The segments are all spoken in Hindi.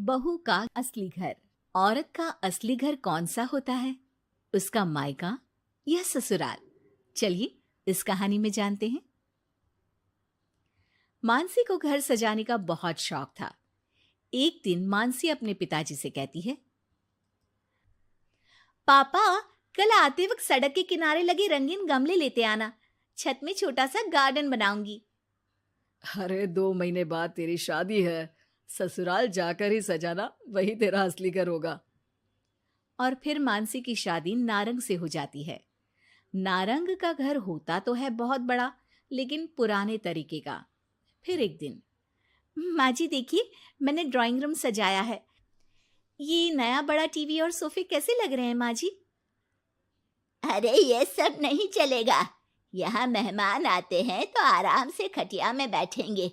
बहू का असली घर। औरत का असली घर कौन सा होता है? उसका मायका या ससुराल? चलिए इस कहानी में जानते हैं। मानसी को घर सजाने का बहुत शौक था। एक दिन मानसी अपने पिताजी से कहती है, पापा, कल आते वक्त सड़क के किनारे लगे रंगीन गमले लेते आना। छत में छोटा सा गार्डन बनाऊंगी। अरे 2 महीने बाद तेरी शादी है, ससुराल जाकर ही सजाना, वही तेरा असली घर होगा। और फिर मानसी की शादी नारंग से हो जाती है। नारंग का घर होता तो है बहुत बड़ा, लेकिन पुराने तरीके का। फिर एक दिन, माँ जी देखिए, मैंने ड्राइंग रूम सजाया है। ये नया बड़ा टीवी और सोफे कैसे लग रहे हैं माँ जी? अरे ये सब नहीं चलेगा। यहाँ मेहमान आते हैं तो आराम से खटिया में बैठेंगे,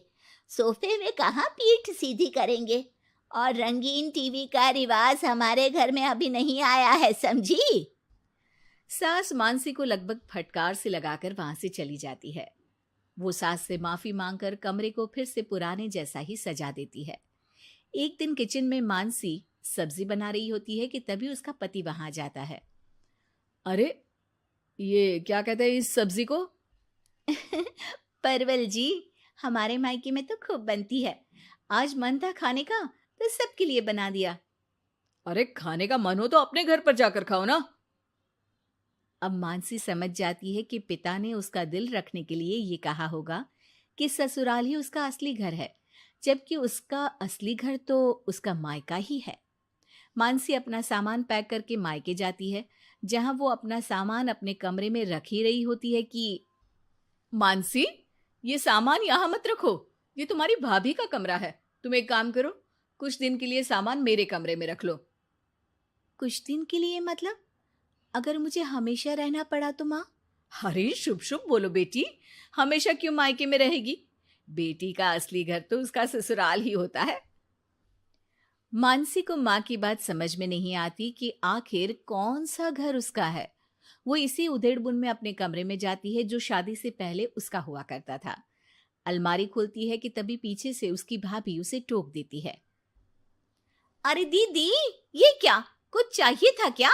सोफे में कहाँ पीठ सीधी करेंगे। और रंगीन टीवी का रिवाज हमारे घर में अभी नहीं आया है, समझी? सास मानसी को लगभग फटकार से लगाकर वहां से चली जाती है। वो सास से माफी मांगकर कमरे को फिर से पुराने जैसा ही सजा देती है। एक दिन किचन में मानसी सब्जी बना रही होती है कि तभी उसका पति वहां जाता है। अरे ये क्या कहते हैं इस सब्जी को? परवल जी, हमारे मायके में तो खूब बनती है। आज मन था खाने का तो सबके लिए बना दिया। अरे खाने का मन हो तो अपने घर पर जाकर खाओ ना। अब मानसी समझ जाती है कि पिता ने उसका दिल रखने के लिए ये कहा होगा कि ससुराल ही उसका असली घर है, जबकि उसका असली घर तो उसका मायका ही है। मानसी अपना सामान पैक करके मायके जाती है, जहां वो अपना सामान अपने कमरे में रख ही रही होती है कि मानसी, ये सामान यहाँ मत रखो, ये तुम्हारी भाभी का कमरा है। तुम एक काम करो, कुछ दिन के लिए सामान मेरे कमरे में रख लो। कुछ दिन के लिए मतलब? अगर मुझे हमेशा रहना पड़ा तो माँ? अरे शुभ शुभ बोलो बेटी, हमेशा क्यों मायके में रहेगी? बेटी का असली घर तो उसका ससुराल ही होता है। मानसी को माँ की बात समझ में नहीं आती कि आखिर कौन सा घर उसका है। वो इसी उधेड़-बुन में अपने कमरे में जाती है जो शादी से पहले उसका हुआ करता था। अलमारी खोलती है कि तभी पीछे से उसकी भाभी उसे टोक देती है। अरे दीदी, ये क्या? कुछ चाहिए था क्या?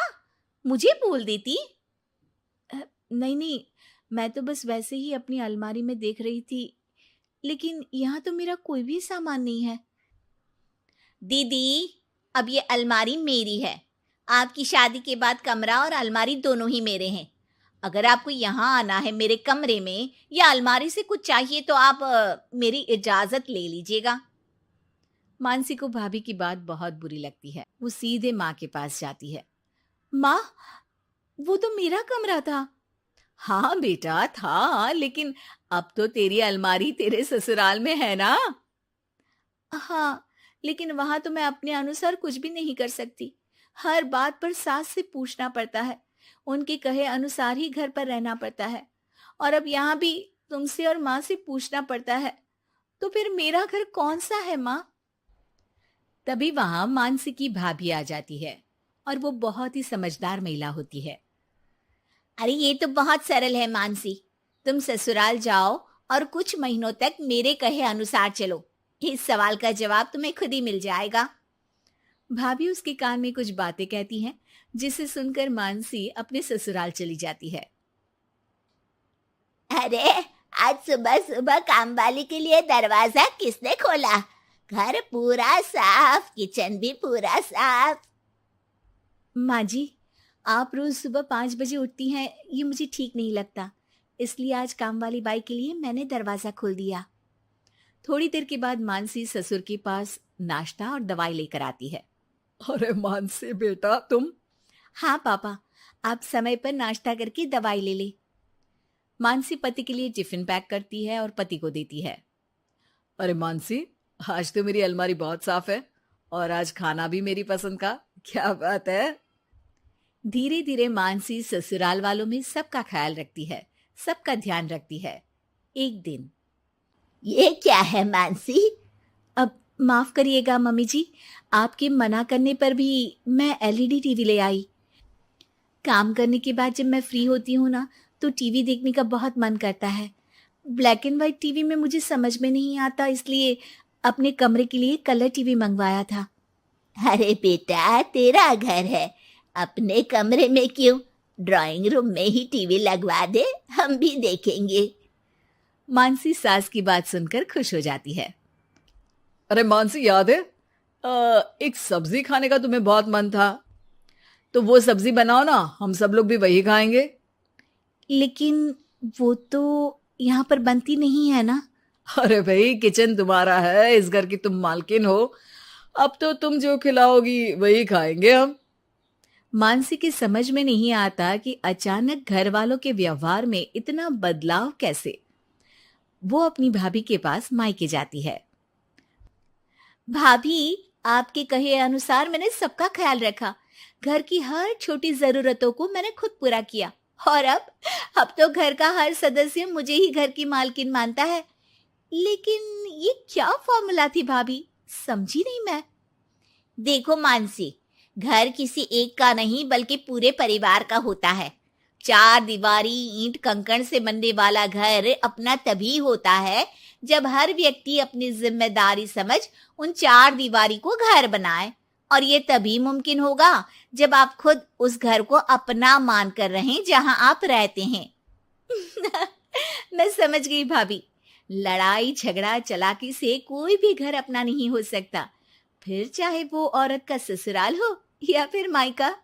मुझे बोल देती। नहीं नहीं, मैं तो बस वैसे ही अपनी अलमारी में देख रही थी, लेकिन यहाँ तो मेरा कोई भी सामान नहीं है। दीदी, अब ये अलमारी मेरी है। आपकी शादी के बाद कमरा और अलमारी दोनों ही मेरे हैं। अगर आपको यहाँ आना है मेरे कमरे में या अलमारी से कुछ चाहिए तो आप मेरी इजाजत ले लीजिएगा। मानसी को भाभी की बात बहुत बुरी लगती है। वो सीधे माँ के पास जाती है। माँ, वो तो मेरा कमरा था। हाँ बेटा था, लेकिन अब तो तेरी अलमारी तेरे ससुराल में है ना। हाँ, लेकिन वहां तो मैं अपने अनुसार कुछ भी नहीं कर सकती। हर बात पर सास से पूछना पड़ता है। उनके कहे अनुसार ही घर पर रहना पड़ता है। और अब यहाँ भी तुमसे और माँ से पूछना पड़ता है। तो फिर मेरा घर कौन सा है माँ? तभी वहां मानसी की भाभी आ जाती है और वो बहुत ही समझदार महिला होती है। अरे ये तो बहुत सरल है मानसी। तुम ससुराल जाओ और कुछ महीनों तक मेरे कहे अनुसार चलो। इस सवाल का जवाब तुम्हें खुद ही मिल जाएगा। भाभी उसके कान में कुछ बातें कहती हैं, जिसे सुनकर मानसी अपने ससुराल चली जाती है। अरे आज सुबह सुबह काम वाली के लिए दरवाजा किसने खोला? घर पूरा साफ, किचन भी पूरा साफ। माँ जी, आप रोज सुबह 5 बजे उठती हैं, ये मुझे ठीक नहीं लगता। इसलिए आज काम वाली बाई के लिए मैंने दरवाजा खोल दिया। थोड़ी देर के बाद मानसी ससुर के पास नाश्ता और दवाई लेकर आती है। अरे मानसी बेटा तुम। हाँ पापा, आप समय पर नाश्ता करके दवाई ले ले। मानसी पति के लिए टिफिन पैक करती है और पति को देती है। अरे मानसी, आज तो मेरी अलमारी बहुत साफ है और आज खाना भी मेरी पसंद का। क्या बात है। धीरे धीरे मानसी ससुराल वालों में सबका ख्याल रखती है, सबका ध्यान रखती है। एक दिन, ये क्या है मानसी? अब माफ करिएगा मम्मी जी, आपके मना करने पर भी मैं एलईडी टीवी ले आई। काम करने के बाद जब मैं फ्री होती हूँ ना, तो टीवी देखने का बहुत मन करता है। ब्लैक एंड व्हाइट टीवी में मुझे समझ में नहीं आता, इसलिए अपने कमरे के लिए कलर टीवी मंगवाया था। अरे बेटा, तेरा घर है, अपने कमरे में क्यों? ड्राइंग रूम में ही टीवी लगवा दे, हम भी देखेंगे। मानसी सास की बात सुनकर खुश हो जाती है। अरे मानसी, याद है एक सब्जी खाने का तुम्हें बहुत मन था, तो वो सब्जी बनाओ ना, हम सब लोग भी वही खाएंगे। लेकिन वो तो यहाँ पर बनती नहीं है ना। अरे भाई, किचन तुम्हारा है, इस घर की तुम मालकिन हो, अब तो तुम जो खिलाओगी वही खाएंगे हम। मानसी की समझ में नहीं आता कि अचानक घर वालों के व्यवहार में इतना बदलाव कैसे। वो अपनी भाभी के पास मायके जाती है। भाभी, आपके कहे अनुसार मैंने सबका ख्याल रखा, घर की हर छोटी जरूरतों को मैंने खुद पूरा किया, और अब तो घर का हर सदस्य मुझे ही घर की मालकिन मानता है। लेकिन ये क्या फॉर्मूला थी भाभी, समझी नहीं मैं। देखो मानसी, घर किसी एक का नहीं बल्कि पूरे परिवार का होता है। चार दीवारी ईंट कंकड़ से बनने वाला घर अपना तभी होता है जब हर व्यक्ति अपनी जिम्मेदारी समझ उन चार दीवारी को घर बनाए, और ये तभी मुमकिन होगा जब आप खुद उस घर को अपना मान कर रहें जहां आप रहते हैं। मैं समझ गई भाभी, लड़ाई झगड़ा चालाकी से कोई भी घर अपना नहीं हो सकता, फिर चाहे वो औरत का ससुराल हो या फिर मायका।